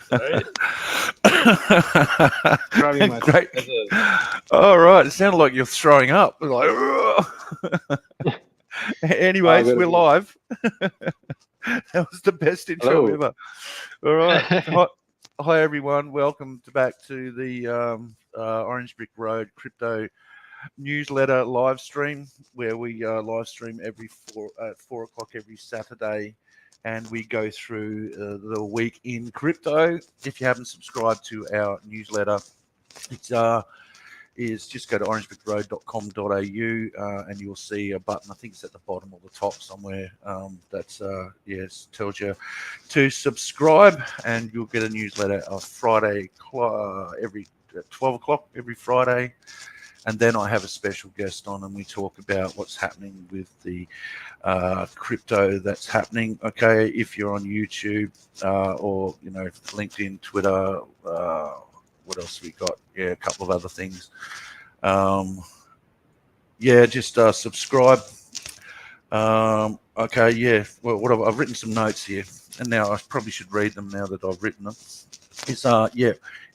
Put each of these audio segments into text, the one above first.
Sorry. Great. All right. It sounded like you're throwing up. Like, anyways, we're live. That was the best intro ever. All right. Hi, everyone. Welcome back to the Orange Brick Road Crypto newsletter live stream, where we live stream at 4 o'clock every Saturday, and we go through the week in crypto. If you haven't subscribed to our newsletter, it's just go to orangebrickroad.com.au and you'll see a button. I think it's at the bottom or the top somewhere. That's tells you to subscribe, and you'll get a newsletter on Friday every 12 o'clock every Friday. And then I have a special guest on, and we talk about what's happening with the crypto that's happening. Okay, if you're on YouTube or LinkedIn, Twitter, what else we got? Yeah, a couple of other things. Just subscribe. Okay, yeah. Well, I've written some notes here, and now I probably should read them now that I've written them.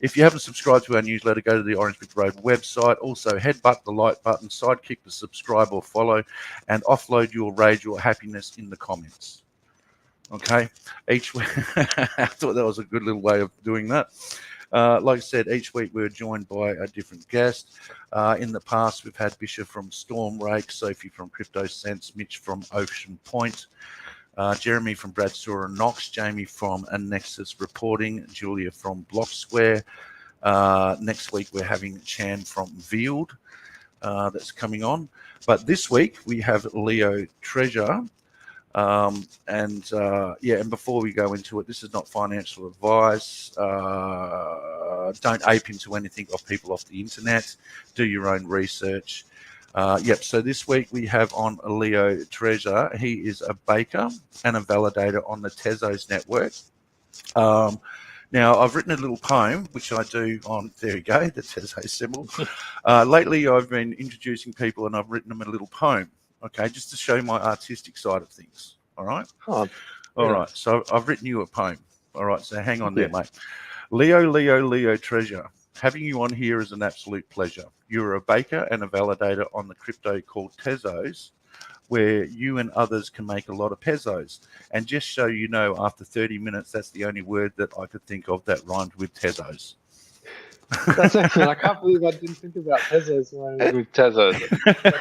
If you haven't subscribed to our newsletter, go to the Orange Brick Road website. Also, headbutt the like button, sidekick the subscribe or follow, and offload your rage or happiness in the comments. Okay, each week. I thought that was a good little way of doing that. Like I said, each week we're joined by a different guest. In the past, we've had Bishop from Storm Rake, Sophie from Crypto Sense, Mitch from Ocean Point, Jeremy from Bradshaw and Knox, Jamie from Nexus Reporting, Julia from Block Square. Next week we're having Chan from Veiled that's coming on. But this week we have Leo Trezor. And before we go into it, this is not financial advice. Don't ape into anything of people off the internet. Do your own research. So this week we have on Leo Trezor. He is a baker and a validator on the TEZOS network. Now, I've written a little poem, which I do on, there you go, the TEZOS symbol. Lately, I've been introducing people, and I've written them a little poem, okay, just to show my artistic side of things, all right? All right, so I've written you a poem. All right, so hang on there, mate. Leo Trezor. Having you on here is an absolute pleasure. You're a baker and a validator on the crypto called TEZOS, where you and others can make a lot of pesos. And just so you know, after 30 minutes, that's the only word that I could think of that rhymed with TEZOS. That's excellent. I can't believe I didn't think about TEZOS rhyming with TEZOS.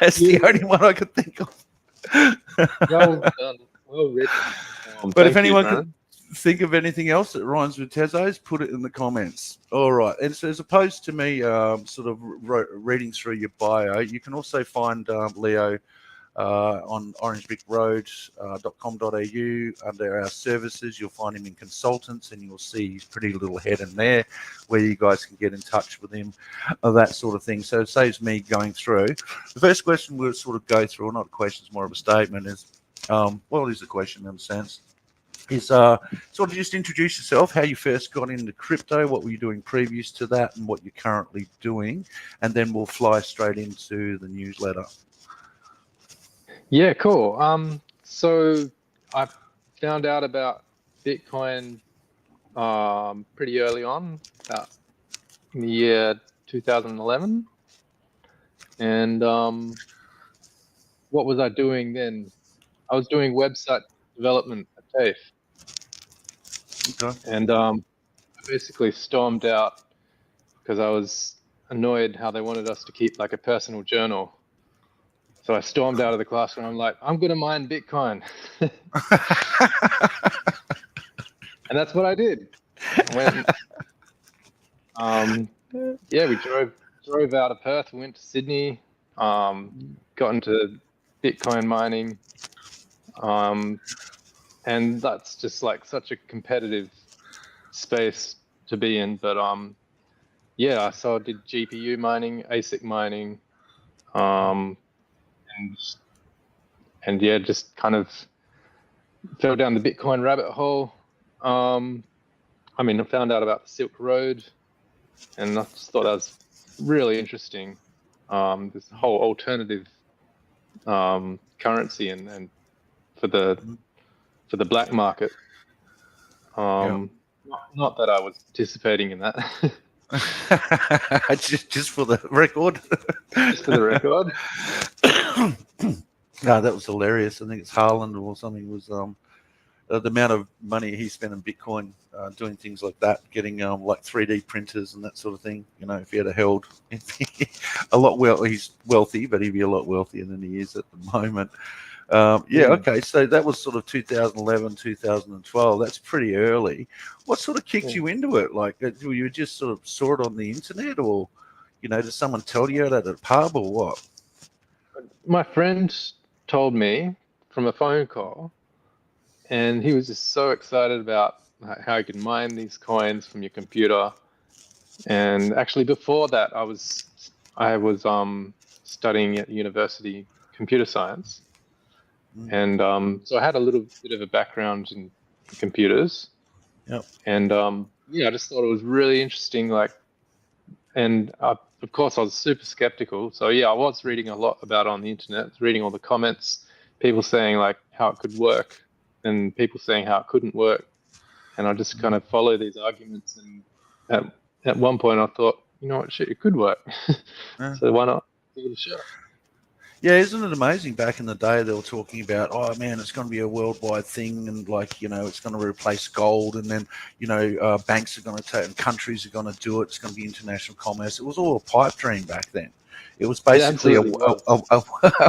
That's the only one I could think of. Well done. Well written. But if anyone could think of anything else that rhymes with TEZOS, put it in the comments. All right. And so as opposed to me sort of reading through your bio, you can also find Leo on orangebrickroad.com.au. Under our services, you'll find him in consultants, and you'll see his pretty little head in there where you guys can get in touch with him, that sort of thing. So it saves me going through. The first question we'll sort of go through, or not a question, it's more of a statement, is, well, it is a question in a sense, is sort of just introduce yourself, how you first got into crypto, what were you doing previous to that, and what you're currently doing, and then we'll fly straight into the newsletter. Yeah, cool. So I found out about Bitcoin pretty early on, about in the year 2011. And what was I doing then? I was doing website development at TAFE. Okay. And I basically stormed out because I was annoyed how they wanted us to keep like a personal journal. So I stormed out of the classroom. I'm like, I'm going to mine Bitcoin. And that's what I did. We drove out of Perth, we went to Sydney, got into Bitcoin mining. And that's just like such a competitive space to be in. But I did GPU mining, ASIC mining, and just kind of fell down the Bitcoin rabbit hole. I found out about the Silk Road, and I just thought that was really interesting. This whole alternative currency and for the black market. Not that I was participating in that. just for the record. Just for the record. No, that was hilarious. I think it's Harland or something was the amount of money he spent in Bitcoin doing things like that, getting like 3D printers and that sort of thing. You know, if he had held a lot, he's wealthy, but he'd be a lot wealthier than he is at the moment. Okay, so that was sort of 2011, 2012. That's pretty early. What sort of kicked you into it? Like, you just sort of saw it on the internet, or, you know, did someone tell you at a pub, or what? My friend told me from a phone call, and he was just so excited about how you can mine these coins from your computer. And actually, before that, I was studying at university computer science. And so I had a little bit of a background in computers. Yep. And I just thought it was really interesting. And of course, I was super skeptical. So I was reading a lot about it on the internet, reading all the comments, people saying like how it could work, and people saying how it couldn't work. And I just kind of follow these arguments. And at one point, I thought, you know what, shit, it could work. So why not give it a shot? Yeah, isn't it amazing? Back in the day, they were talking about, oh man, it's going to be a worldwide thing, and like, you know, it's going to replace gold, and then, you know, banks are going to take, and countries are going to do it. It's going to be international commerce. It was all a pipe dream back then. It was basically a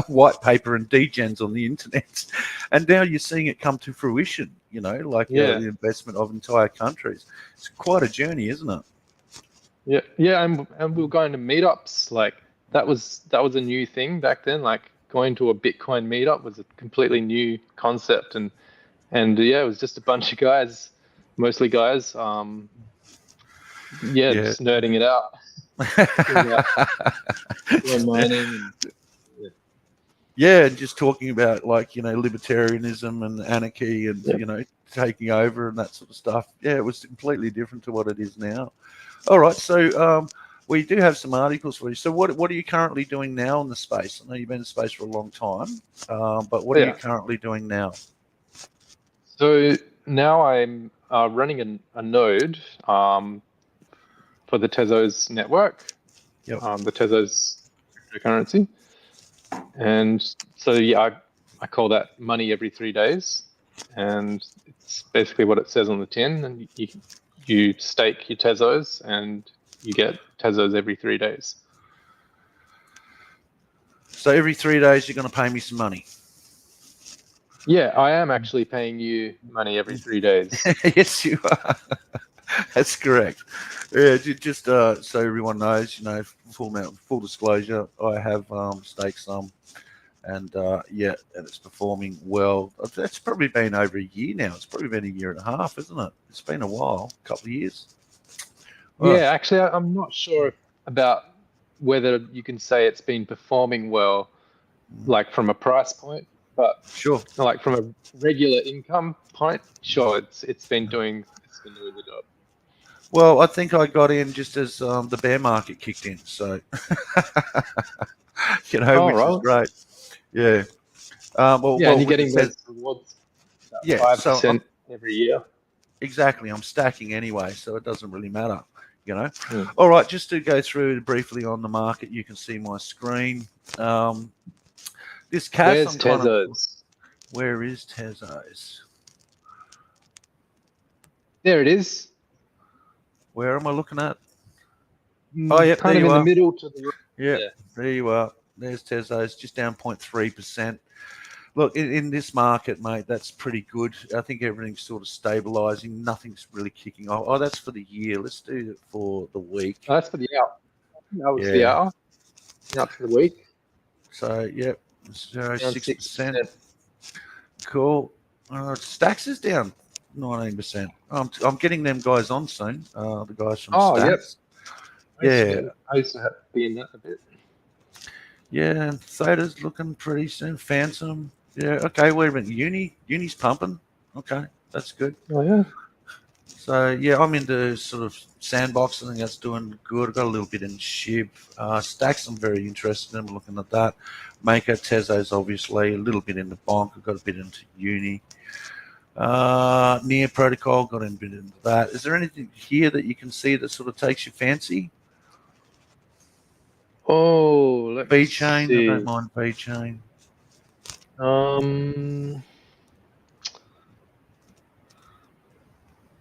white paper and degens on the internet, and now you're seeing it come to fruition. You know, like the investment of entire countries. It's quite a journey, isn't it? Yeah, and we were going to meetups like. That was a new thing back then. Like going to a Bitcoin meetup was a completely new concept, and it was just a bunch of guys, mostly guys, just nerding it out, doing mining. And just talking about like, you know, libertarianism and anarchy and you know, taking over and that sort of stuff. Yeah, it was completely different to what it is now. All right, so. We do have some articles for you. So what are you currently doing now in the space? I know you've been in the space for a long time, but what are you currently doing now? So now I'm running a node for the TEZOS network, the TEZOS cryptocurrency. And so, I call that money every 3 days. And it's basically what it says on the tin. And you stake your TEZOS and you get TEZOS every 3 days. So every 3 days, you're going to pay me some money. Yeah, I am actually paying you money every 3 days. Yes, you are. That's correct. Yeah, just so everyone knows, you know, full disclosure, I have staked some, and and it's performing well. It's probably been over a year now. It's probably been a year and a half, isn't it? It's been a while, a couple of years. Actually, I'm not sure about whether you can say it's been performing well, like from a price point, but sure, like from a regular income point, sure, it's been doing the job. Well, I think I got in just as the bear market kicked in, so you know, which is great. Yeah. And you're getting those rewards. 5% every year. Exactly. I'm stacking anyway, so it doesn't really matter. You know. All right, just to go through briefly on the market, you can see my screen. This cash. Where's TEZOS? Where is TEZOS? There it is. Where am I looking at? Oh, yeah, kind of in the middle to the right. Yeah, there you are. There's TEZOS, just down 0.3%. Look, in this market, mate, that's pretty good. I think everything's sort of stabilizing. Nothing's really kicking off. Oh, that's for the year. Let's do it for the week. Oh, that's for the hour. That was the hour. Now for the week. So, 0.6%. Cool. Stacks is down 19%. I'm getting them guys on soon. The guys from Stacks. Yep. I used to be in that a bit. Yeah, Theta's looking pretty soon. Phantom. Yeah, okay, wait a minute. Uni's pumping. Okay, that's good. Oh, yeah. So, yeah, I'm into sort of Sandbox. I think that's doing good. I've got a little bit in SHIB. Stacks I'm very interested in. I'm looking at that. Maker, TEZOS, obviously. A little bit into Bonk. I've got a bit into Uni. Near protocol, got a bit into that. Is there anything here that you can see that sort of takes your fancy? Oh, let me VChain, I don't see. mind VChain.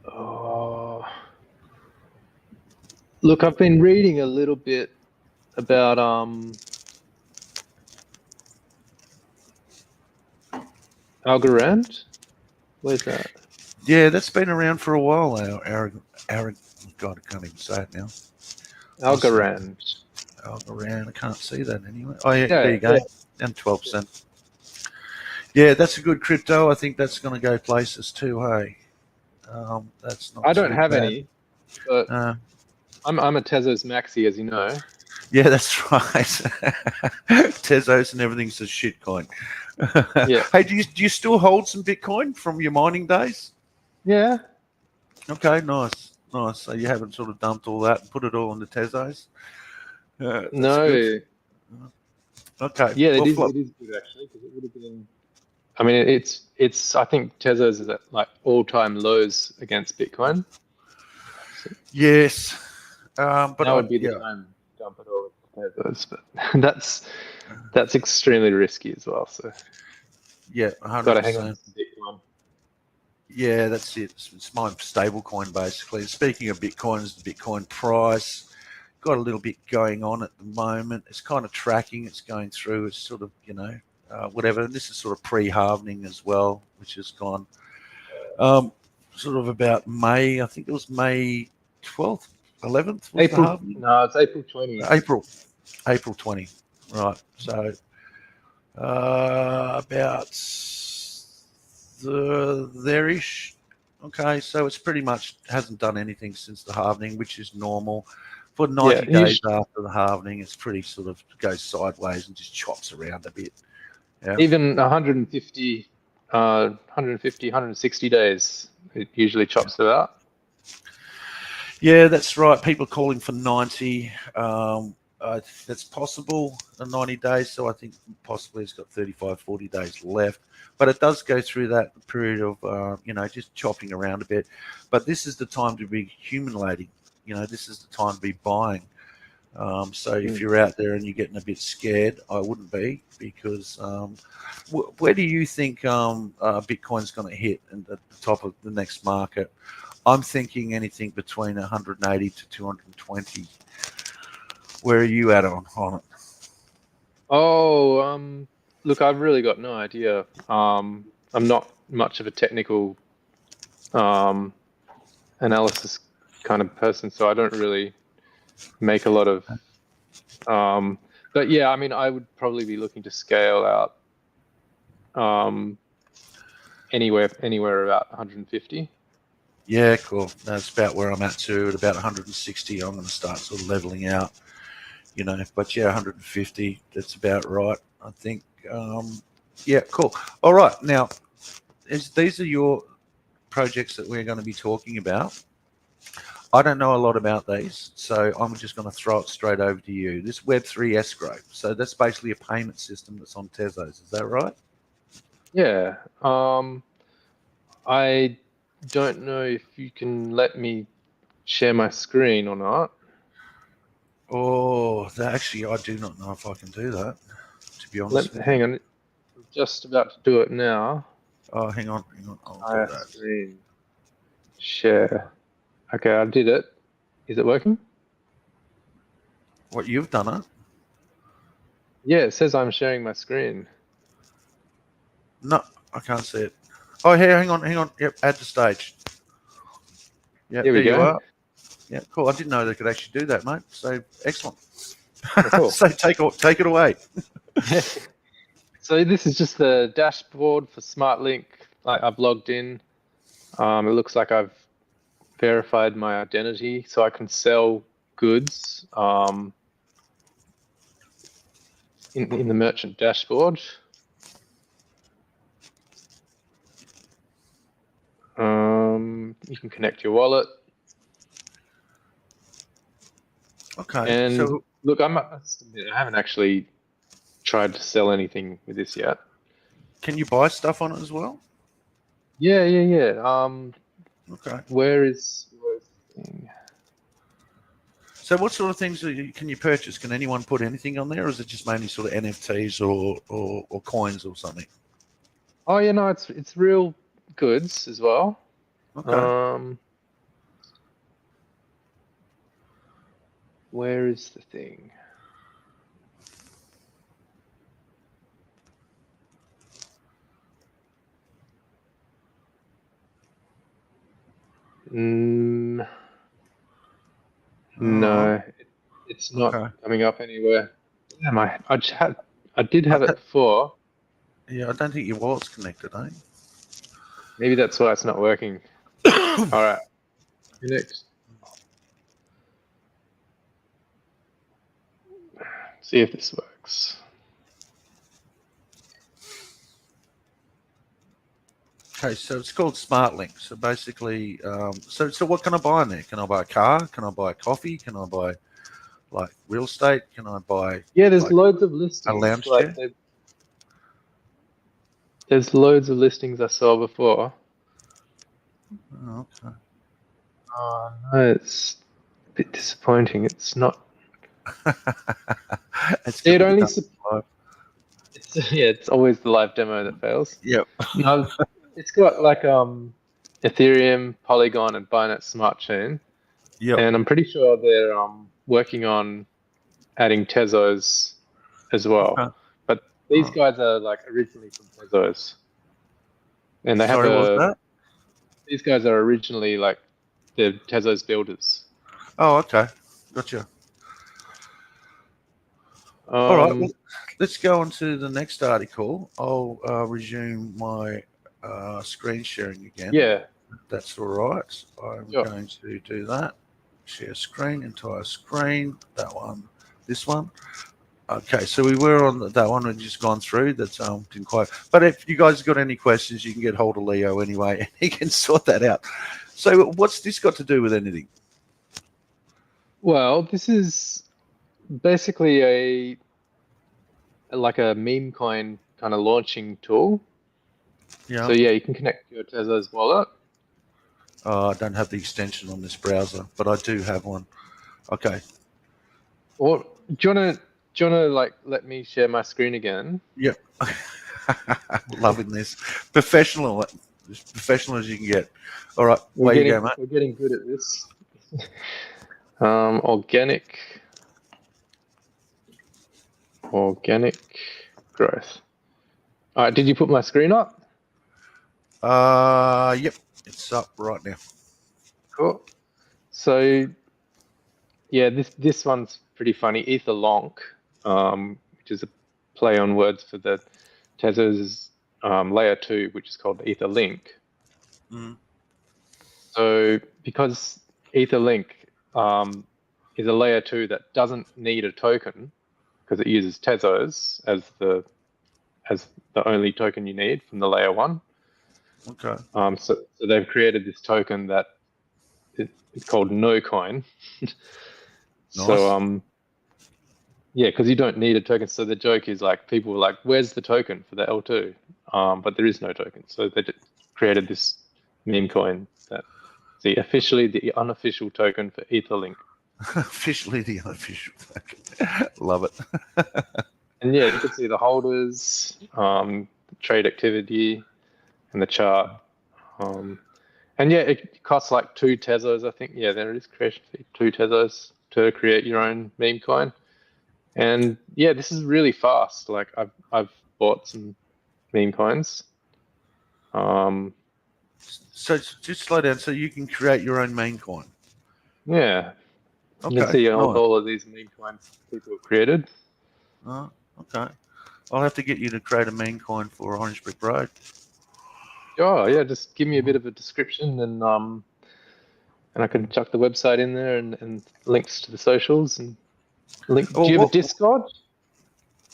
Oh, look, I've been reading a little bit about Algorand. Where's that? Yeah, that's been around for a while now. God, I can't even say it now. Algorand. Algorand, I can't see that anyway. Oh, yeah, Yeah, there you go. yeah. Down 12%. Yeah, that's a good crypto. I think that's going to go places too, hey? That's not I don't too have bad. any, but I'm a TEZOS maxi, as you know. Yeah, that's right. Tezos and everything's a shit coin. Yeah. Hey, do you still hold some Bitcoin from your mining days? Yeah. Okay, nice. So you haven't sort of dumped all that and put it all into Tezos? That's No. good. Okay. Yeah, Well, it is good actually, because it would have been. I mean, it's. I think Tezos is at like all-time lows against Bitcoin. yes. But Now would be the time to dump it all with Tezos, but that's extremely risky as well. So yeah, got to hang on 100%. to some Bitcoin. Yeah, that's it. It's my stable coin, basically. Speaking of Bitcoin, the Bitcoin price got a little bit going on at the moment. It's kind of tracking. It's going through. It's sort of, whatever. This is sort of pre-halvening as well, which has gone sort of about May. I think it was May 12th, 11th was the April. halvening. No, it's April 20. April 20. Right. So about there-ish. Okay, so it's pretty much hasn't done anything since the halvening, which is normal. For 90 days after the halvening, it's pretty sort of goes sideways and just chops around a bit. Yeah. Even 150, 160 days, it usually chops it out. Yeah, that's right. People are calling for 90. That's possible in 90 days. So I think possibly it's got 35, 40 days left. But it does go through that period of, just chopping around a bit. But this is the time to be accumulating. This is the time to be buying. So if you're out there and you're getting a bit scared, I wouldn't be, because where do you think Bitcoin's going to hit at the top of the next market? I'm thinking anything between 180 to 220. Where are you at on it? Oh, look, I've really got no idea. I'm not much of a technical analysis kind of person, so I don't really make a lot of. But yeah, I mean, I would probably be looking to scale out anywhere about 150. Yeah, cool. That's about where I'm at too. At about 160, I'm going to start sort of leveling out. But yeah, 150. That's about right, I think. Yeah, cool. All right, now these are your projects that we're going to be talking about. I don't know a lot about these, so I'm just going to throw it straight over to you. This Web3 escrow. So that's basically a payment system that's on Tezos. Is that right? Yeah. I don't know if you can let me share my screen or not. Oh, actually, I do not know if I can do that, to be honest with Hang you. on. I'm just about to do it now. Oh, hang on. I'll do that. Screen share. Okay, I did it. Is it working? What, you've done it? Yeah, it says I'm sharing my screen. No, I can't see it. Oh, here, hang on. Yep, add to stage. Yeah, Here we there go. you are. Yeah, cool. I didn't know they could actually do that, mate. So excellent. Cool. So take it away. So this is just the dashboard for SmartLink. I've logged in. It looks like I've verified my identity, so I can sell goods in the merchant dashboard. You can connect your wallet. Okay. And So look, I haven't actually tried to sell anything with this yet. can you buy stuff on it as well? Yeah. Okay. Where's the thing? So what sort of things can you purchase? Can anyone put anything on there, or is it just mainly sort of NFTs or coins or something? Oh yeah, no, it's real goods as well. Okay. Where is the thing? No, Oh, it's not okay. coming up anywhere. Damn, I did have it before. Yeah, I don't think your wallet's connected, eh? Maybe that's why it's not working. All right, connect. See if this works. Okay, so it's called SmartLink. So basically, so what can I buy in there? Can I buy a car? Can I buy a coffee? Can I buy like real estate? Can I buy Yeah, there's like loads of a listings. lounge Like chair? there's loads of listings I saw before. Oh, okay. Oh no, it's a bit disappointing. It's not. It's It good to be only. done live. It's yeah. It's always the live demo that fails. Yep. No, it's got like Ethereum, Polygon, and Binance Smart Chain, Yep. and I'm pretty sure they're working on adding Tezos as well. Okay. But these Oh, guys are like originally from Tezos, and they have sorry, what was a. that? These guys are originally like the Tezos builders. Oh, okay. Gotcha. All right. Well, Um, let's go on to the next article. I'll resume my screen sharing again. yeah, That's all right. I'm sure. going to do that. Share screen, entire screen. That one, this one. Okay, so we were on that one. We've just gone through. That's didn't quite. But if you guys got any questions, you can get hold of Leo anyway, and he can sort that out. So, what's this got to do with anything? Well, this is basically like a meme coin kind of launching tool. Yeah. So yeah, you can connect your Tezos wallet. I don't have the extension on this browser, but I do have one. Okay. Or do you wanna like let me share my screen again? Yep. Loving this. Professional, as professional as you can get. All right, away you go, mate. We're getting good at this. Organic growth. All right, did you put my screen up? Yep, it's up right now. Cool. So yeah, this one's pretty funny. Ether Lonk, which is a play on words for the Tezos layer 2, which is called Ether Link. Mm. So because Ether Link is a layer 2 that doesn't need a token because it uses Tezos as the only token you need from the layer 1. Okay. So they've created this token that it's called no coin. Nice. So yeah, because you don't need a token. So the joke is like people were like, "Where's the token for the L2?" But there is no token. So they created this meme coin that officially the unofficial token for EtherLink. Officially the unofficial token. Love it. And yeah, you can see the holders, trade activity, and the chart. And yeah, it costs like 2 Tezos, I think. Yeah, there it is, creation fee, 2 Tezos to create your own meme coin. And yeah, this is really fast. Like I've bought some meme coins. So just slow down so you can create your own main coin. Yeah, you can Okay. see Nice. all of these meme coins people have created. Okay. I'll have to get you to create a main coin for Orange Brick Road. Oh yeah, just give me a bit of a description and I can chuck the website in there and links to the socials and link. Well, Do you have a Discord?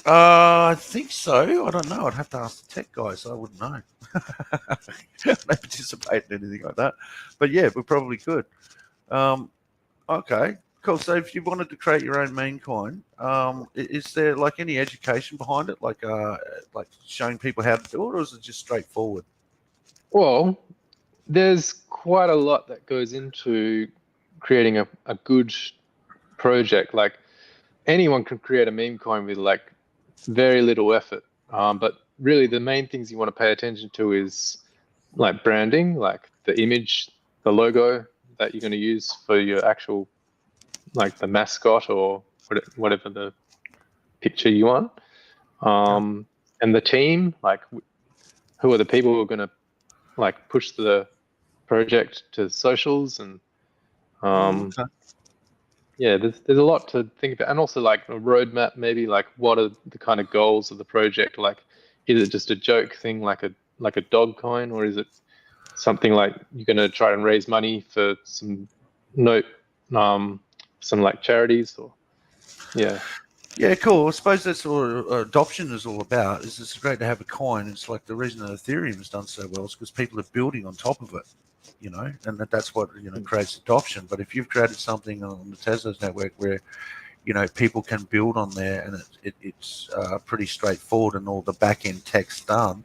I think so. I don't know. I'd have to ask the tech guys. I wouldn't know. They participate in anything like that. But yeah, we probably could. Okay, cool. So if you wanted to create your own meme coin, is there like any education behind it, like showing people how to do it, or is it just straightforward? Well, there's quite a lot that goes into creating a good project. Like anyone can create a meme coin with like very little effort. But really the main things you want to pay attention to is like branding, like the image, the logo that you're going to use for your actual, like the mascot or whatever the picture you want. And the team, like who are the people who are going to like push the project to socials and Okay. yeah, there's a lot to think about, and also like a roadmap, maybe like what are the kind of goals of the project? Like, is it just a joke thing, like a dog coin, or is it something like you're going to try and raise money for some note, some like charities or yeah. Yeah, cool. I suppose that's what adoption is all about. Is it's great to have a coin. It's like the reason that Ethereum has done so well is because people are building on top of it, and that's what creates adoption. But if you've created something on the Tezos network where people can build on there and it's pretty straightforward and all the back end tech's done,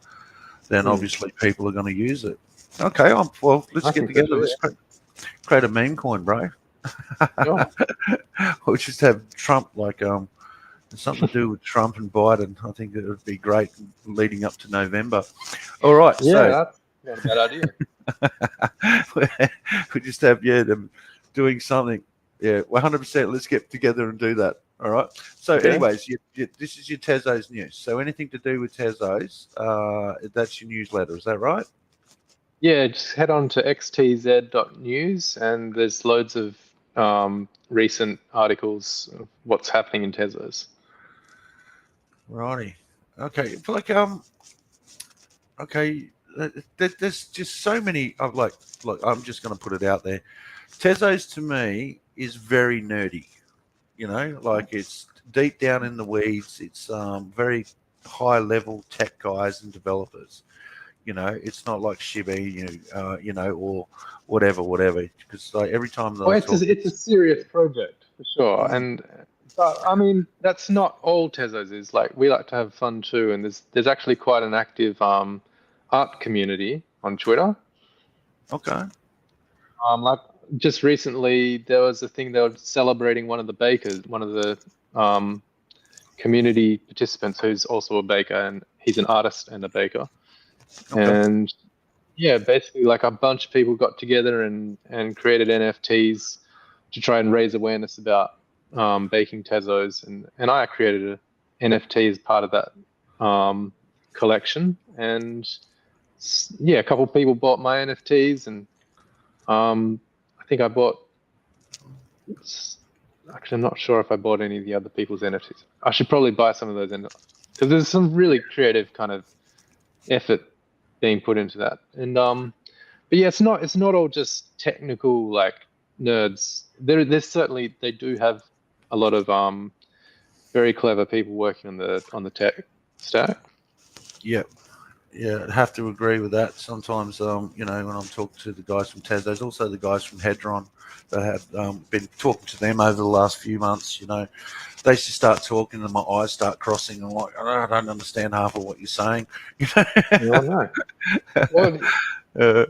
then obviously people are going to use it. Okay, well, let's get together. So, Let's create a meme coin, bro. sure. We'll just have Trump like something to do with Trump and Biden. I think it would be great leading up to November. All right, Yeah, that's not a bad idea. We just have them doing something. Yeah, 100%. Let's get together and do that. All right. So, anyways, this is your Tezos news. So, anything to do with Tezos, that's your newsletter. Is that right? Yeah, just head on to xtz.news and there's loads of recent articles of what's happening in Tezos. Righty. Okay. Okay. There's just so many of like I'm just going to put it out there. Tezos to me is very nerdy. Like it's deep down in the weeds. It's very high level tech guys and developers. It's not like Shiba, or whatever. Because like every time that it's a serious project for sure, but I mean that's not all Tezos is. Like we like to have fun too, and there's actually quite an active art community on Twitter. Okay. Like just recently there was a thing they were celebrating one of the bakers, one of the community participants who's also a baker, and he's an artist and a baker. Okay. And yeah, basically like a bunch of people got together and created NFTs to try and raise awareness about baking Tezos, and I created an NFT as part of that collection, and yeah, a couple of people bought my NFTs, and I think I bought. Actually, I'm not sure if I bought any of the other people's NFTs. I should probably buy some of those because there's some really creative kind of effort being put into that. And but yeah, it's not all just technical like nerds. There's certainly they do have a lot of very clever people working on the tech stack. Yep. Yeah, I have to agree with that. Sometimes, when I'm talking to the guys from Tezos, also the guys from Hedron, that have been talking to them over the last few months, they just start talking and my eyes start crossing. And I'm like, I don't understand half of what you're saying. No. Well,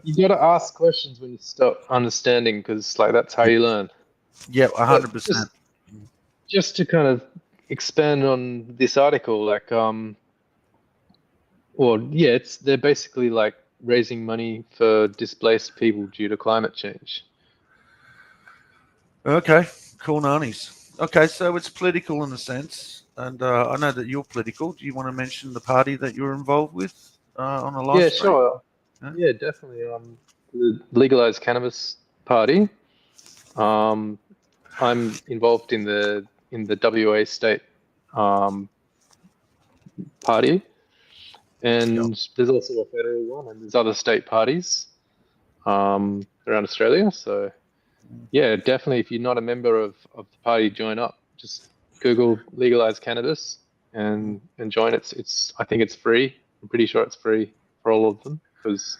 you got to ask questions when you start understanding, because like that's how you learn. Yeah, 100%. Just to kind of expand on this article, like they're basically like raising money for displaced people due to climate change. Okay, cool nannies. Okay, so it's political in a sense, and I know that you're political. Do you want to mention the party that you're involved with on the live stream? Sure. Yeah, definitely. The Legalized Cannabis Party. I'm involved in the WA state party. And there's also a federal one, and there's other state parties around Australia. So, yeah, definitely, if you're not a member of the party, join up. Just Google legalized cannabis and join. I think it's free. I'm pretty sure it's free for all of them, because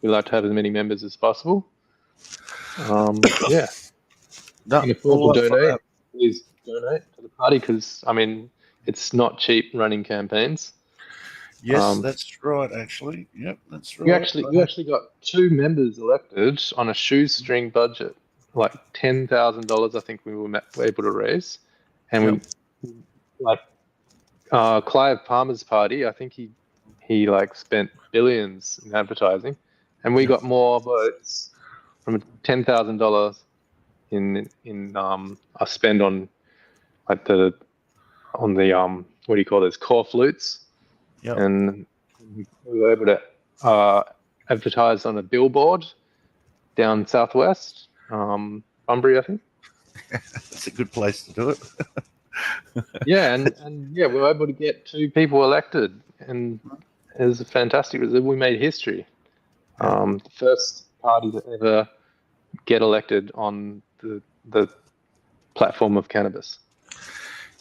we like to have as many members as possible. Yeah. No, if you can afford to donate, please donate to the party, because I mean it's not cheap running campaigns. Yes, that's right. Actually, yep, that's right. We actually got 2 members elected on a shoestring budget, like $10,000. I think we were able to raise, and Yep. we like Clive Palmer's party. I think he like spent billions in advertising, and we got more votes from $10,000 in our spend on like the what do you call those core flutes, Yep. and we were able to advertise on a billboard down southwest, Bunbury, I think. That's a good place to do it. Yeah, and yeah, we were able to get 2 people elected, and it was a fantastic result. We made history. The first party to ever get elected on the platform of cannabis.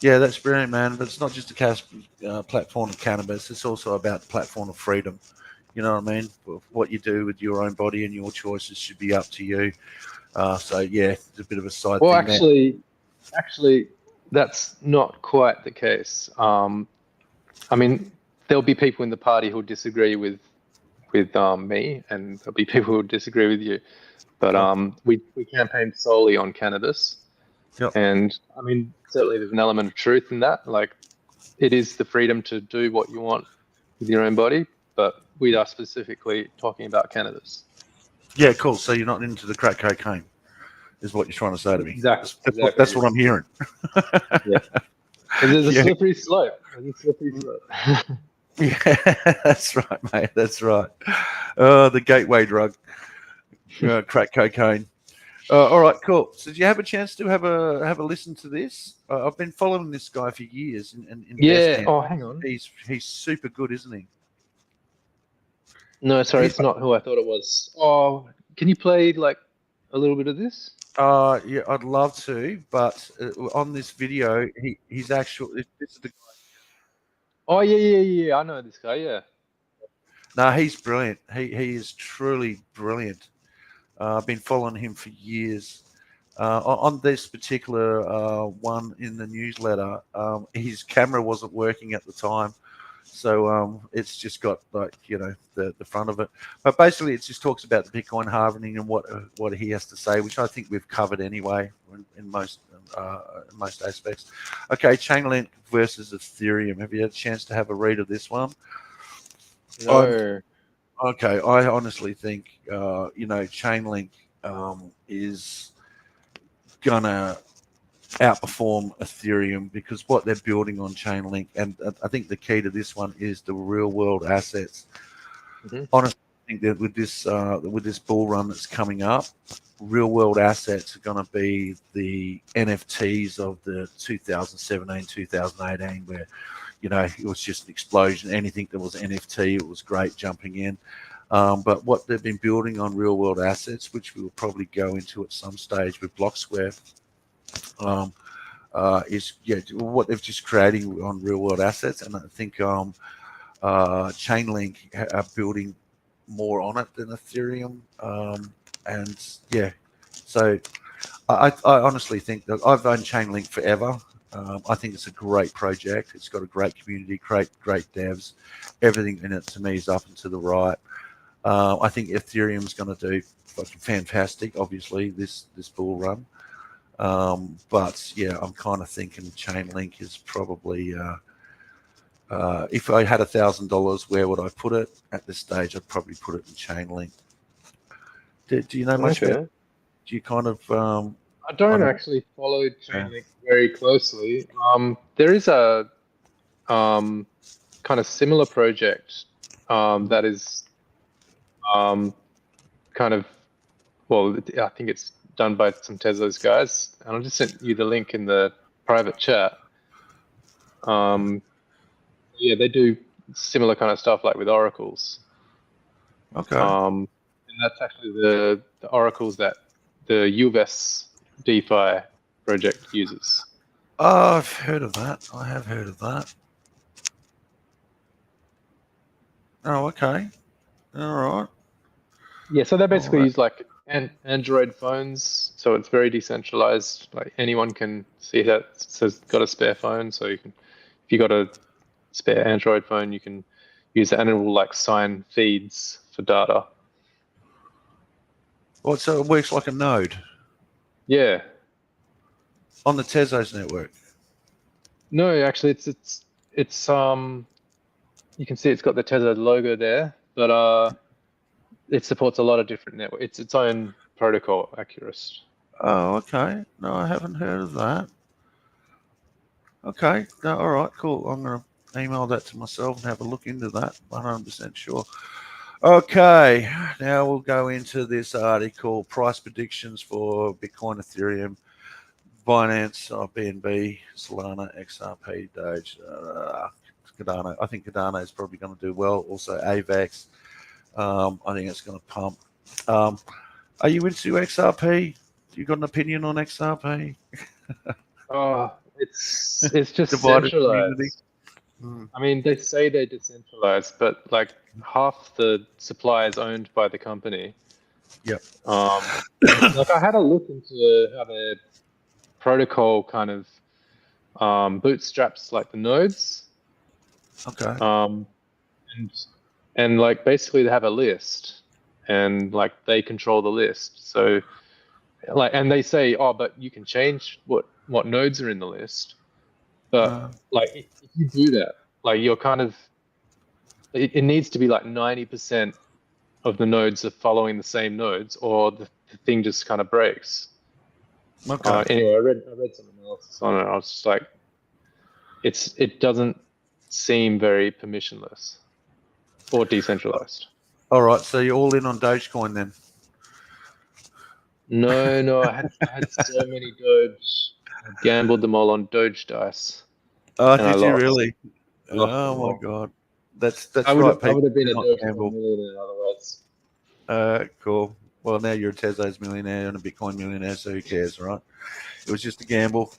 Yeah, that's brilliant, man. But it's not just a platform of cannabis. It's also about the platform of freedom. You know what I mean? What you do with your own body and your choices should be up to you. So yeah, it's a bit of a side Well, thing. actually, that's not quite the case. I mean, there'll be people in the party who disagree with me, and there'll be people who disagree with you. But we campaigned solely on cannabis. Yep. And I mean, certainly there's an element of truth in that. Like, it is the freedom to do what you want with your own body, but we are specifically talking about cannabis. Yeah, cool. So you're not into the crack cocaine, is what you're trying to say to me. Exactly. That's what I'm hearing. Yeah. There's a slippery slope. Yeah, that's right, mate. That's right. The gateway drug, crack cocaine. All right, cool. So, did you have a chance to have a listen to this? I've been following this guy for years, and yeah. Oh, hang on. He's super good, isn't he? No, sorry, it's not who I thought it was. Oh, can you play like a little bit of this? Yeah, I'd love to, but on this video, he's actually this is the guy. Oh yeah. I know this guy. Yeah. No, he's brilliant. He is truly brilliant. I've been following him for years. On this particular one in the newsletter, his camera wasn't working at the time, so it's just got like the front of it. But basically, it just talks about the Bitcoin halving and what he has to say, which I think we've covered anyway in most aspects. Okay, Chainlink versus Ethereum. Have you had a chance to have a read of this one? No. Okay, I honestly think Chainlink is gonna outperform Ethereum because what they're building on Chainlink, and I think the key to this one is the real world assets. Mm-hmm. Honestly, I think that with this bull run that's coming up, real world assets are going to be the NFTs of the 2017, 2018, where it was just an explosion. Anything that was NFT, it was great jumping in. But what they've been building on real world assets, which we will probably go into at some stage with Block Square, is what they've just creating on real world assets. And I think Chainlink are building more on it than Ethereum. So I honestly think that I've owned Chainlink forever. I think it's a great project. It's got a great community, great devs. Everything in it to me is up and to the right. I think Ethereum is going to do fucking fantastic. Obviously, this bull run, but yeah, I'm kind of thinking Chainlink is probably. If I had $1,000, where would I put it? At this stage, I'd probably put it in Chainlink. Do you know much about? Do you kind of? I don't actually follow Chainlink very closely. There is a kind of similar project that is kind of, well, I think it's done by some TEZOS guys, and I just sent you the link in the private chat. Yeah, they do similar kind of stuff like with oracles. Okay. And that's actually the oracles that the UVS DeFi project uses. Oh, I've heard of that. I have heard of that. Oh, okay. All right. Yeah, so they basically use like Android phones, so it's very decentralized. Like anyone can see that it says got a spare phone, so you can, if you got a spare Android phone, you can use it, and it will like sign feeds for data. Well, so it works like a node Yeah. on the Tezos network. No, actually, it's you can see it's got the Trezor logo there, but it supports a lot of different networks. It's its own protocol, Accurus. Oh, okay. No, I haven't heard of that. Okay. No, all right, cool. I'm going to email that to myself and have a look into that. 100% sure. Okay. Now we'll go into this article, price predictions for Bitcoin, Ethereum, Binance, BNB, Solana, XRP, Doge, Cardano. I think Cardano is probably going to do well. Also, AVAX. I think it's going to pump. Are you into XRP? You got an opinion on XRP? Oh, it's just Divided centralized. community. I mean, they say they're decentralized, but like half the supply is owned by the company. Yep. Like I had a look into how their protocol kind of bootstraps like the nodes. Okay. And like basically they have a list, and like they control the list. So like, and they say, oh, but you can change what nodes are in the list. But like if you do that, like you're kind of, it needs to be like 90% of the nodes are following the same nodes, or the thing just kind of breaks. Okay. Anyway, I read some analysis on it. I was just like, it doesn't seem very permissionless or decentralized. All right. So you're all in on Dogecoin then? No, I had so many Doge. I gambled them all on Doge dice. Oh, and I did you lost. really? I lost them Oh my all. God. That's I right. would People have been do a not Dogecoin gamble. millionaire otherwise. Cool. Well, now you're a Tezos millionaire and a Bitcoin millionaire, so who cares, right? It was just a gamble.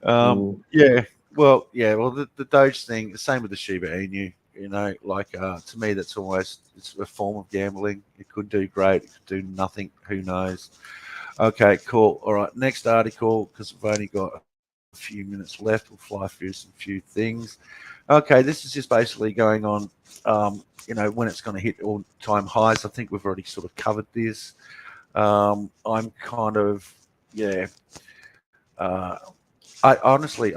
Yeah. Well, the Doge thing, the same with the Shiba Inu. You know, like to me, it's a form of gambling. It could do great, it could do nothing. Who knows? Okay, cool. All right, next article, because we've only got a few minutes left. We'll fly through some few things. Okay, this is just basically going on. You know, when it's going to hit all-time highs. I think we've already sort of covered this. I'm kind of, I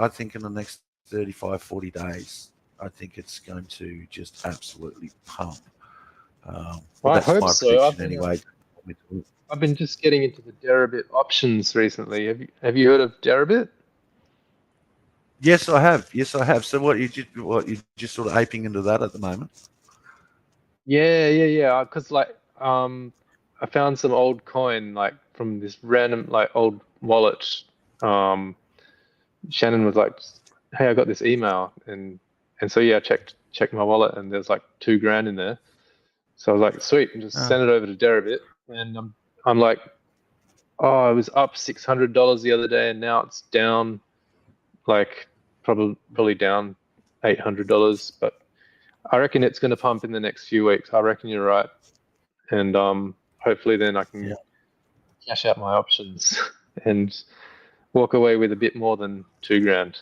think in the next 35, 40 days, I think it's going to just absolutely pump. Well, that's I hope my so. prediction anyway. I've been just getting into the Deribit options recently. Have you heard of Deribit? Yes, I have. So what you just sort of aping into that at the moment? Yeah. Because like I found some old coin like from this random like old wallet. Shannon was like, "Hey, I got this email," and so yeah, I checked my wallet, and there's like $2,000 in there. So I was like, "Sweet," and just send it over to Deribit, and I'm like, "Oh, it was up $600 the other day, and now it's down, like probably down $800." But I reckon it's going to pump in the next few weeks. I reckon you're right, and hopefully then I can cash out my options and walk away with a bit more than $2,000.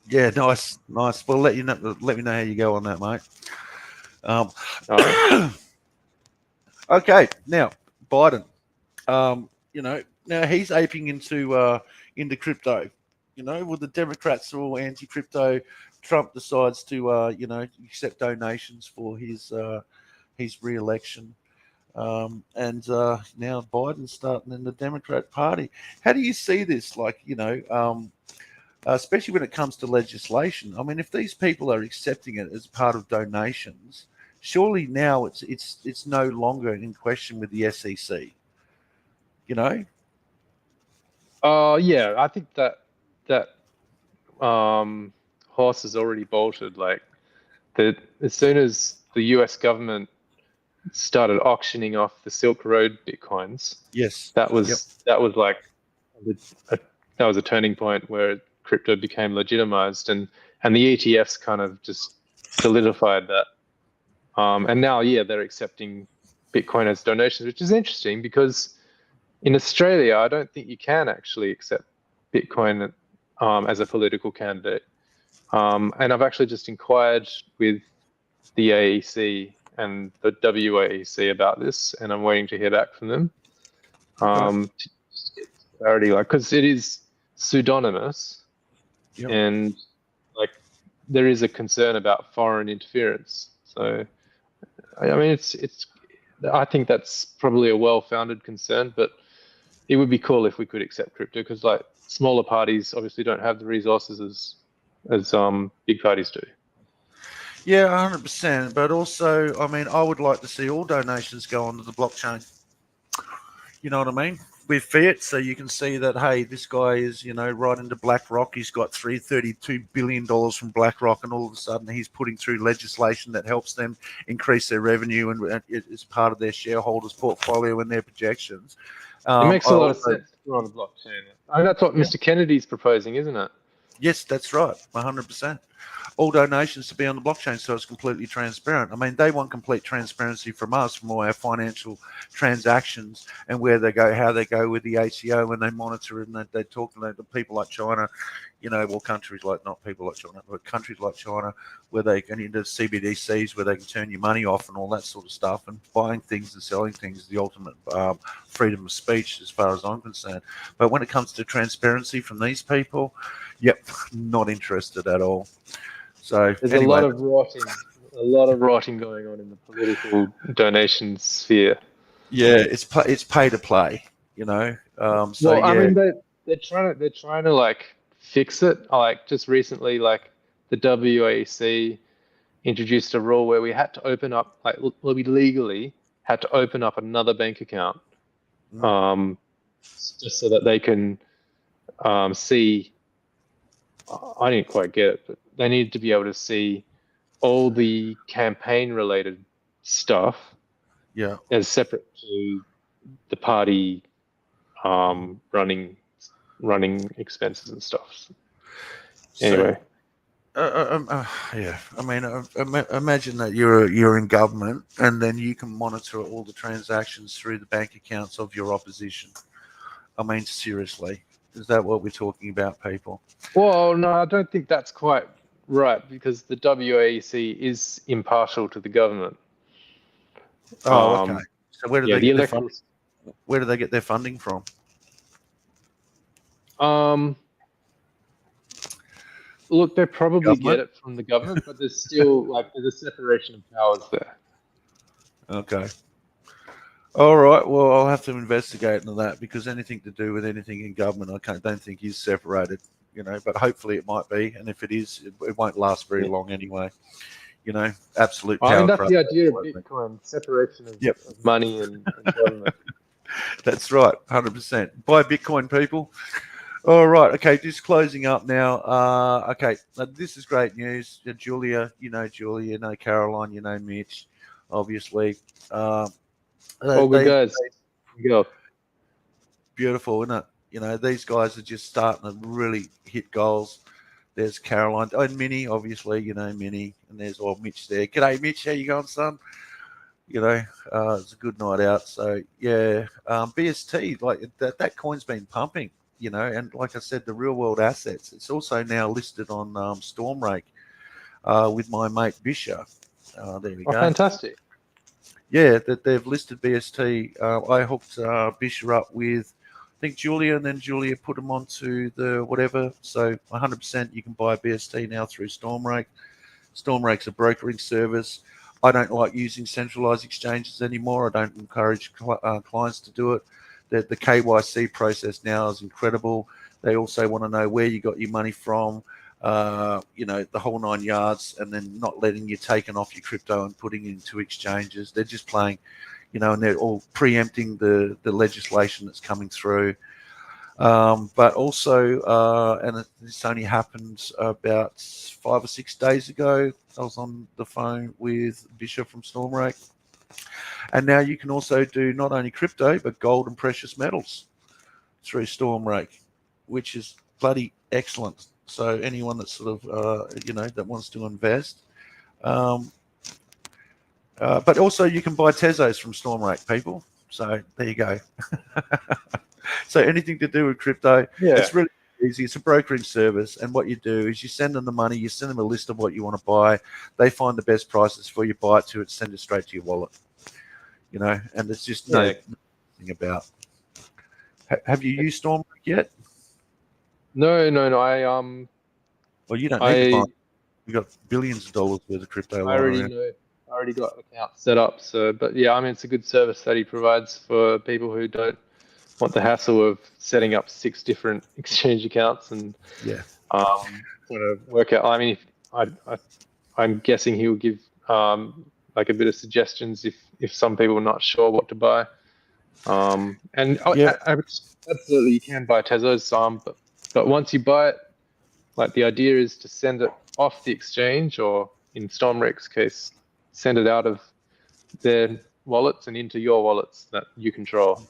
Yeah, nice. Well, let me know how you go on that, mate. Okay, now Biden. You know, now he's aping into crypto. You know, with the Democrats are all anti-crypto, Trump decides to accept donations for his re-election. And now Biden's starting in the Democrat Party. How do you see this? Like, you know, especially when it comes to legislation. I mean, if these people are accepting it as part of donations, surely now it's no longer in question with the SEC. You know? Yeah, I think that horse has already bolted. Like as soon as the US government started auctioning off the Silk Road bitcoins, Yes, that was like that was a turning point where crypto became legitimized, and the ETFs kind of just solidified that. And now, yeah, they're accepting Bitcoin as donations, which is interesting because in Australia, I don't think you can actually accept Bitcoin as a political candidate. And I've actually just inquired with the AEC and the WAEC about this, and I'm waiting to hear back from them. To get clarity, like, because it is pseudonymous, and like there is a concern about foreign interference. So, I mean, I think that's probably a well-founded concern, but it would be cool if we could accept crypto, because like smaller parties obviously don't have the resources as big parties do. Yeah, 100%. But also, I mean, I would like to see all donations go onto the blockchain. You know what I mean? With fiat, so you can see that, hey, this guy is, right into BlackRock. He's got $332 billion from BlackRock, and all of a sudden he's putting through legislation that helps them increase their revenue, and it is part of their shareholders' portfolio and their projections. It makes a lot of sense to put on the blockchain. I mean, that's what Mr. Kennedy's proposing, isn't it? Yes, that's right, 100%. All donations to be on the blockchain, so it's completely transparent. I mean, they want complete transparency from us, from all our financial transactions and where they go, how they go with the ACO, when they monitor it, and they talk to people like China, well, countries like, not people like China, but countries like China, where they can into CBDCs, where they can turn your money off and all that sort of stuff, and buying things and selling things is the ultimate freedom of speech, as far as I'm concerned. But when it comes to transparency from these people, yep, not interested at all. So there's anyway, a lot of rotting going on in the political donation sphere. Yeah, it's pay to play, So well, yeah. I mean, they're trying to like fix it. Like just recently, like the WAC introduced a rule where we had to open up, like we legally had to open up another bank account, just so that they can see. I didn't quite get it, but they needed to be able to see all the campaign-related stuff, as separate to the party running expenses and stuff. Anyway, yeah. I mean, imagine that you're in government, and then you can monitor all the transactions through the bank accounts of your opposition. I mean, seriously. Is that what we're talking about, people? Well, no, I don't think that's quite right, because the WAEC is impartial to the government. Oh, okay. So where do they get their funding? Where do they get their funding from? Look, they probably get it from the government, but there's still there's a separation of powers there. Okay. All right. Well, I'll have to investigate into that, because anything to do with anything in government, don't think is separated. But hopefully it might be, and if it is, it won't last very long anyway. Absolute power. I mean, that's the idea of Bitcoin: separation of money and government. That's right, 100%. Buy Bitcoin, people. All right. Okay, just closing up now. Okay, this is great news. Julia, Julia, Caroline, Mitch, obviously. All good guys. Go. Beautiful, isn't it? These guys are just starting to really hit goals. There's Caroline and Minnie, obviously, Minnie, and there's Mitch there. G'day, Mitch. How you going, son? It's a good night out. So yeah, BST, like that coin's been pumping, and like I said, the real world assets. It's also now listed on Stormrake with my mate Bisha. There we go. Fantastic. Yeah, that they've listed BST. I hooked Bisha up with, I think, Julia, and then Julia put them onto the whatever. So 100% you can buy BST now through Stormrake. Stormrake's a brokering service. I don't like using centralized exchanges anymore. I don't encourage clients to do it. The KYC process now is incredible. They also want to know where you got your money from, the whole 9 yards, and then not letting you taken off your crypto and putting it into exchanges. They're just playing, and they're all preempting the legislation that's coming through. But also, and this only happened about 5 or 6 days ago, I was on the phone with Bishop from Stormrake. And now you can also do not only crypto, but gold and precious metals through Stormrake, which is bloody excellent. So anyone that's sort of, that wants to invest. But also you can buy TEZOS from Stormrake, people. So there you go. So anything to do with crypto, it's really easy. It's a brokering service, and what you do is you send them the money, you send them a list of what you want to buy. They find the best prices for you, buy it to it, send it straight to your wallet. You know, and there's just nothing about. Have you used Storm yet? No. Well, you don't need to buy. We've got billions of dollars worth of crypto. I already know. I already got accounts set up. So, but yeah, I mean, it's a good service that he provides for people who don't want the hassle of setting up 6 different exchange accounts and want to work out. I mean, I'm guessing he will give like a bit of suggestions if some people are not sure what to buy. Absolutely you can buy Tezos. But once you buy it, like the idea is to send it off the exchange, or in Stormrek's case, send it out of their wallets and into your wallets that you control.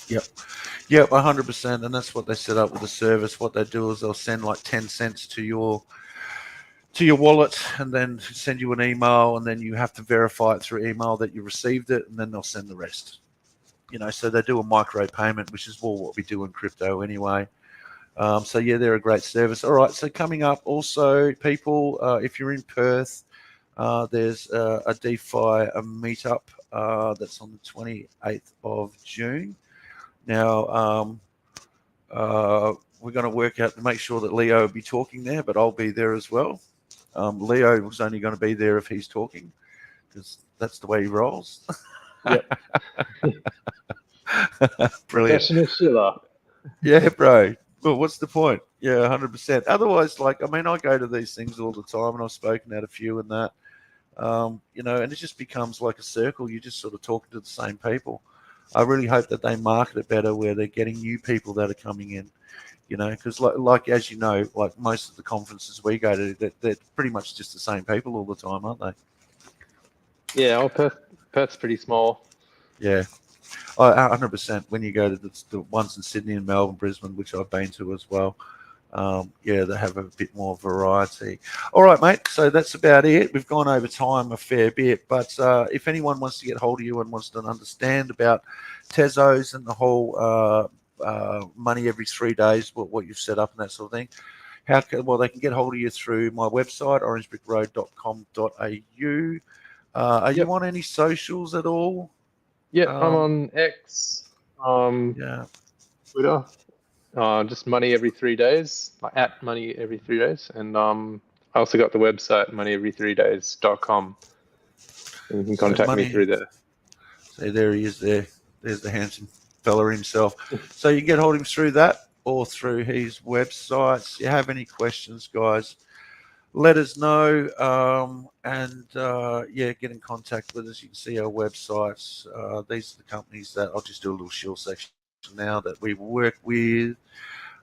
Yep, 100%, and that's what they set up with the service. What they do is they'll send like 10 cents to your wallet, and then send you an email, and then you have to verify it through email that you received it, and then they'll send the rest. You know, so they do a micro payment, which is more what we do in crypto anyway. So yeah, they're a great service. All right, so coming up also, people, if you're in Perth, there's a DeFi meetup that's on the 28th of June. Now, we're going to work out to make sure that Leo will be talking there, but I'll be there as well. Leo was only going to be there if he's talking, because that's the way he rolls. Yep. Brilliant. Professional Sheila. Yeah, bro. Well, what's the point? Yeah, 100%. Otherwise, like, I mean, I go to these things all the time, and I've spoken at a few and that, you know, and it just becomes like a circle. You're just sort of talking to the same people. I really hope that they market it better, where they're getting new people that are coming in, you know, because like as you know, like most of the conferences we go to, they're pretty much just the same people all the time, aren't they? Yeah, well, Perth's pretty small. Yeah. 100%. When you go to the ones in Sydney and Melbourne, Brisbane, which I've been to as well, yeah, they have a bit more variety. All right, mate. So that's about it. We've gone over time a fair bit, but if anyone wants to get hold of you and wants to understand about Tezos and the whole money every 3 days, what you've set up and that sort of thing, well, they can get hold of you through my website, orangebrickroad.com.au. Are you on any socials at all? Yeah, I'm on X, Twitter, just money every 3 days, at money every 3 days, and I also got the website moneyevery3days.com, and you can contact me through there. So there he is. There's the handsome fella himself. So you can get hold of him through that or through his websites. If you have any questions, guys, let us know, yeah, get in contact with us. You can see our websites. These are the companies that I'll just do a little shield section now that we work with.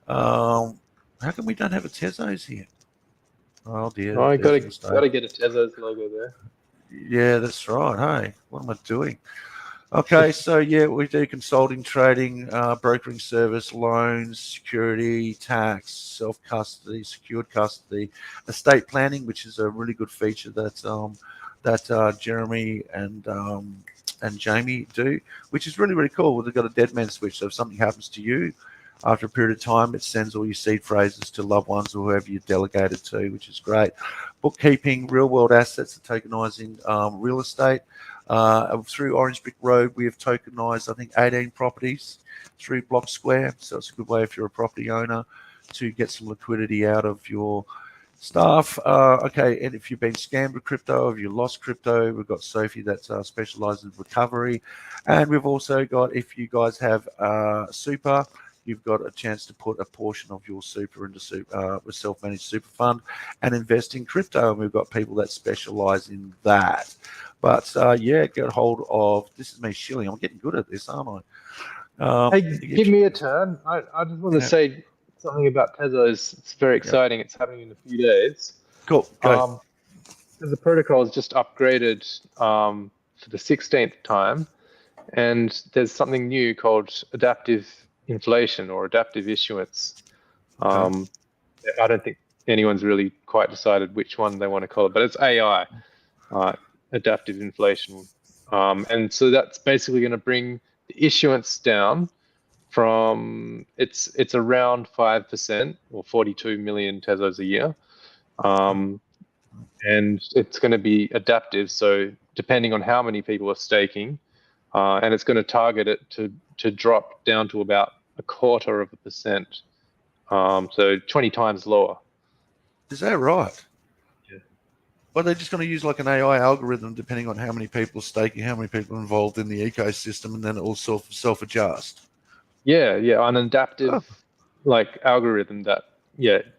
How come we don't have a Tezos here? Oh dear. I gotta get a Tezos logo there. Yeah, that's right. Hey, what am I doing? Okay, so yeah, we do consulting, trading, brokering service, loans, security, tax, self-custody, secured custody, estate planning, which is a really good feature that Jeremy and Jamie do, which is really, really cool. They've got a dead man switch, so if something happens to you, after a period of time, it sends all your seed phrases to loved ones or whoever you're delegated to, which is great. Bookkeeping, real-world assets, and tokenizing real estate. Through Orange Brick Road, we have tokenized, I think, 18 properties through Block Square. So it's a good way if you're a property owner to get some liquidity out of your stuff. Okay, and if you've been scammed with crypto, if you lost crypto, we've got Sophie that specializes in recovery. And we've also got, if you guys have super, you've got a chance to put a portion of your super into a self-managed super fund and invest in crypto. And we've got people that specialize in that. But yeah, get hold of, this is me shilling. I'm getting good at this, aren't I? Hey, give me a turn. I just want to say something about Tezos. It's very exciting. It's happening in a few days. Cool. Go. The protocol is just upgraded for the 16th time, and there's something new called adaptive inflation or adaptive issuance. I don't think anyone's really quite decided which one they want to call it, but it's AI, adaptive inflation. And so that's basically going to bring the issuance down from it's around 5% or 42 million Tezos a year. And it's going to be adaptive. So depending on how many people are staking, and it's going to target it to drop down to about 0.25%. So 20 times lower. Is that right? Yeah. Well, they're just going to use like an AI algorithm depending on how many people are staking, how many people are involved in the ecosystem, and then it will self-adjust. Yeah, an adaptive like algorithm that,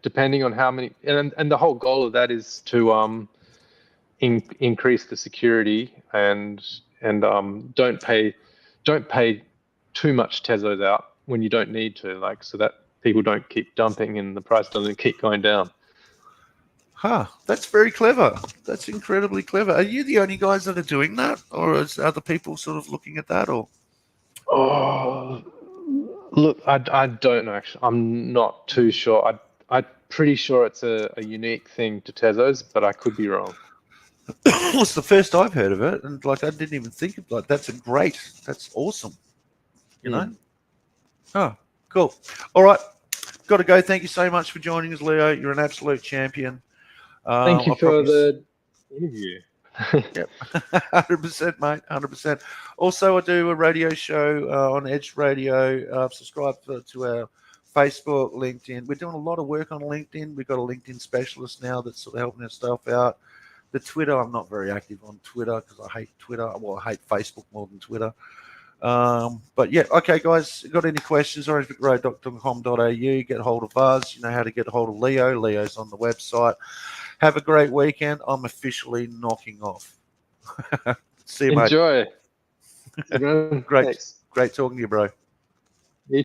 depending on how many, and the whole goal of that is to increase the security and don't pay too much Tezos out when you don't need to, like, so that people don't keep dumping and the price doesn't keep going down. That's very clever. That's incredibly clever. Are you the only guys that are doing that, or is other people sort of looking at that? Or look, I don't know, actually. I'm not too sure. I'm pretty sure it's a unique thing to Tezos, but I could be wrong. it's the first I've heard of it, and like I didn't even think of like that's that's awesome. You know? Oh, cool. All right, got to go. Thank you so much for joining us, Leo. You're an absolute champion. Thank you for the interview. Yep, 100%, mate, 100%. Also, I do a radio show on Edge Radio. Subscribe to our Facebook, LinkedIn. We're doing a lot of work on LinkedIn. We've got a LinkedIn specialist now that's sort of helping our stuff out. The Twitter, I'm not very active on Twitter because I hate Twitter. Well, I hate Facebook more than Twitter. But yeah, okay, guys, got any questions? orangebigroad.com.au. Get hold of us. You know how to get hold of Leo. Leo's on the website. Have a great weekend. I'm officially knocking off. See you, mate. Enjoy. Great talking to you, bro.